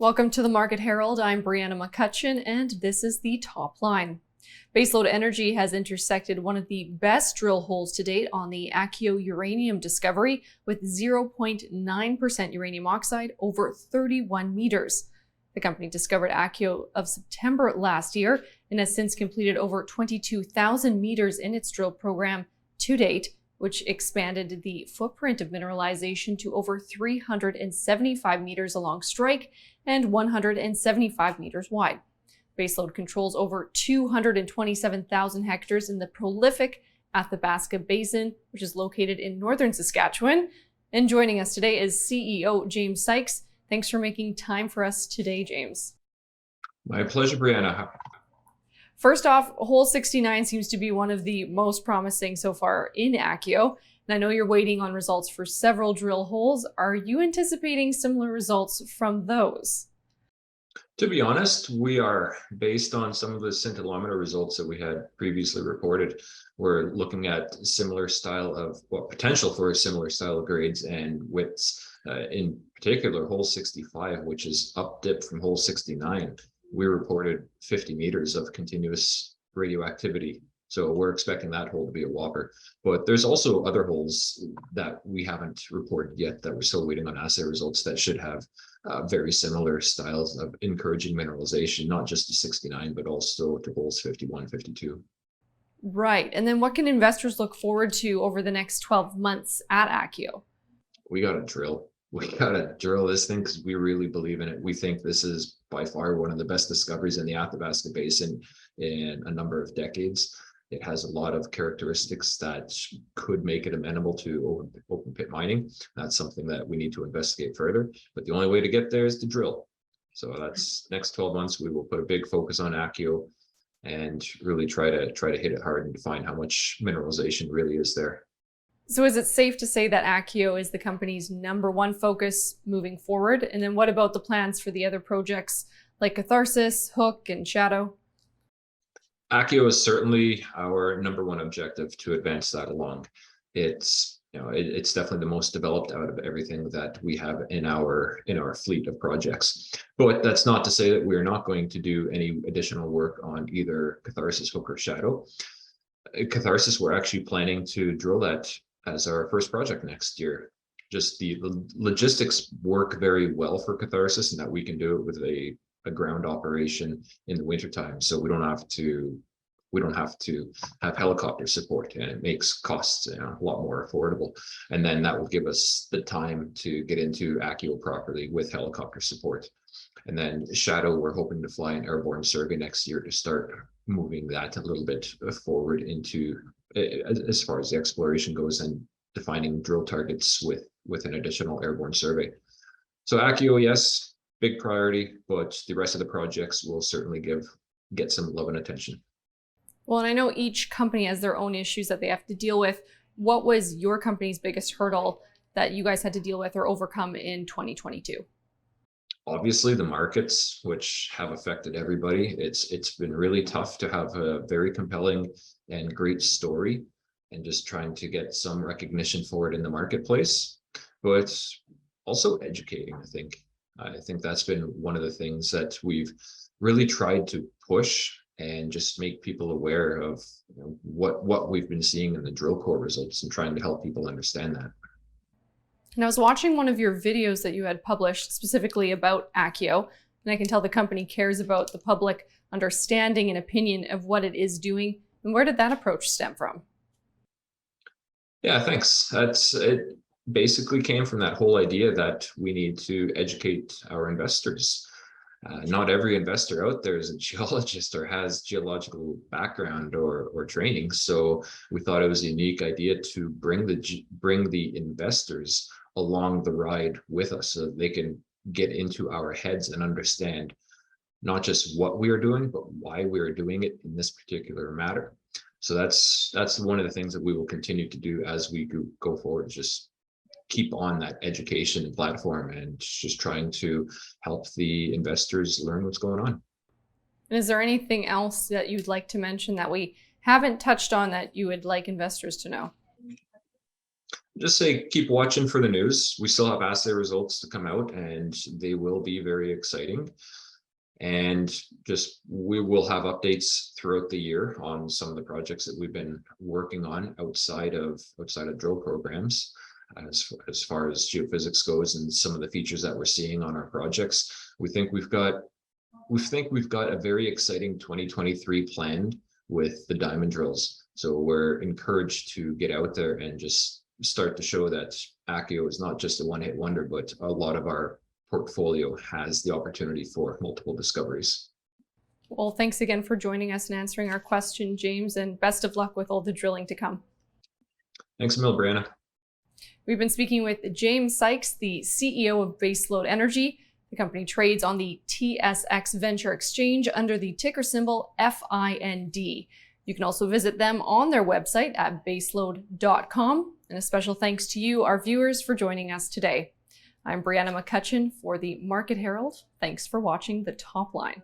Welcome to the Market Herald. I'm Brianna McCutcheon, and this is the top line. Baselode Energy has intersected one of the best drill holes to date on the Akio uranium discovery with 0.9% uranium oxide over 31 meters. The company discovered Akio of September last year and has since completed over 22,000 meters in its drill program to date, which expanded the footprint of mineralization to over 375 meters along strike and 175 meters wide. Baselode controls over 227,000 hectares in the prolific Athabasca Basin, which is located in northern Saskatchewan. And joining us today is CEO James Sykes. Thanks for making time for us today, James. My pleasure, Brianna. First off, hole 69 seems to be one of the most promising so far in Akio. And I know you're waiting on results for several drill holes. Are you anticipating similar results from those? To be honest, we are, based on some of the scintillometer results that we had previously reported. We're looking at similar style of, potential for a similar style of grades and widths. In particular, hole 65, which is up dip from hole 69. We reported 50 meters of continuous radioactivity. So we're expecting that hole to be a whopper. But there's also other holes that we haven't reported yet that we're still waiting on assay results that should have very similar styles of encouraging mineralization, not just to 69, but also to holes 51, 52. Right. And then what can investors look forward to over the next 12 months at Akio? We got to drill. We got to drill this thing because we really believe in it. We think this is by far one of the best discoveries in the Athabasca Basin in a number of decades. It has a lot of characteristics that could make it amenable to open pit mining. That's something that we need to investigate further. But the only way to get there is to drill. So that's next 12 months. We will put a big focus on Akio and really try to hit it hard and define how much mineralization really is there. So is it safe to say that Akio is the company's #1 focus moving forward? And then what about the plans for the other projects like Catharsis, Hook, and Shadow? Akio is certainly our #1 objective to advance that along. It's definitely the most developed out of everything that we have in our fleet of projects. But that's not to say that we're not going to do any additional work on either Catharsis, Hook, or Shadow. Catharsis, we're actually planning to drill that as our first project next year. Just the logistics work very well for Catharsis, and that we can do it with a ground operation in the wintertime. So we don't have to have helicopter support, and it makes costs a lot more affordable. And then that will give us the time to get into Akio properly with helicopter support. And then Shadow, we're hoping to fly an airborne survey next year to start moving that a little bit forward into as far as the exploration goes and defining drill targets with an additional airborne survey. So Akio, yes, big priority, but the rest of the projects will certainly get some love and attention. Well, and I know each company has their own issues that they have to deal with. What was your company's biggest hurdle that you guys had to deal with or overcome in 2022? Obviously, the markets, which have affected everybody. It's been really tough to have a very compelling and great story and just trying to get some recognition for it in the marketplace, but also educating, I think. I think that's been one of the things that we've really tried to push and just make people aware of what we've been seeing in the drill core results and trying to help people understand that. And I was watching one of your videos that you had published specifically about Akio, and I can tell the company cares about the public understanding and opinion of what it is doing. And where did that approach stem from? Yeah, thanks. It basically came from that whole idea that we need to educate our investors. Not every investor out there is a geologist or has geological background or training. So we thought it was a unique idea to bring the investors along the ride with us so that they can get into our heads and understand not just what we are doing, but why we are doing it in this particular matter. So that's one of the things that we will continue to do as we go forward. Just keep on that education platform and just trying to help the investors learn what's going on. And is there anything else that you'd like to mention that we haven't touched on that you would like investors to know? Just say keep watching for the news. We still have assay results to come out, and they will be very exciting. And just we will have updates throughout the year on some of the projects that we've been working on outside of drill programs, as far as geophysics goes, and some of the features that we're seeing on our projects. We think we've got a very exciting 2023 planned with the diamond drills. So we're encouraged to get out there and just start to show that Accio is not just a one-hit wonder, but a lot of our portfolio has the opportunity for multiple discoveries. Well, thanks again for joining us and answering our question, James, and best of luck with all the drilling to come. Thanks a mil, Brianna. We've been speaking with James Sykes, the CEO of Baselode Energy. The company trades on the TSX Venture Exchange under the ticker symbol FIND. You can also visit them on their website at baselode.com. And a special thanks to you, our viewers, for joining us today. I'm Brianna McCutcheon for the Market Herald. Thanks for watching The Top Line.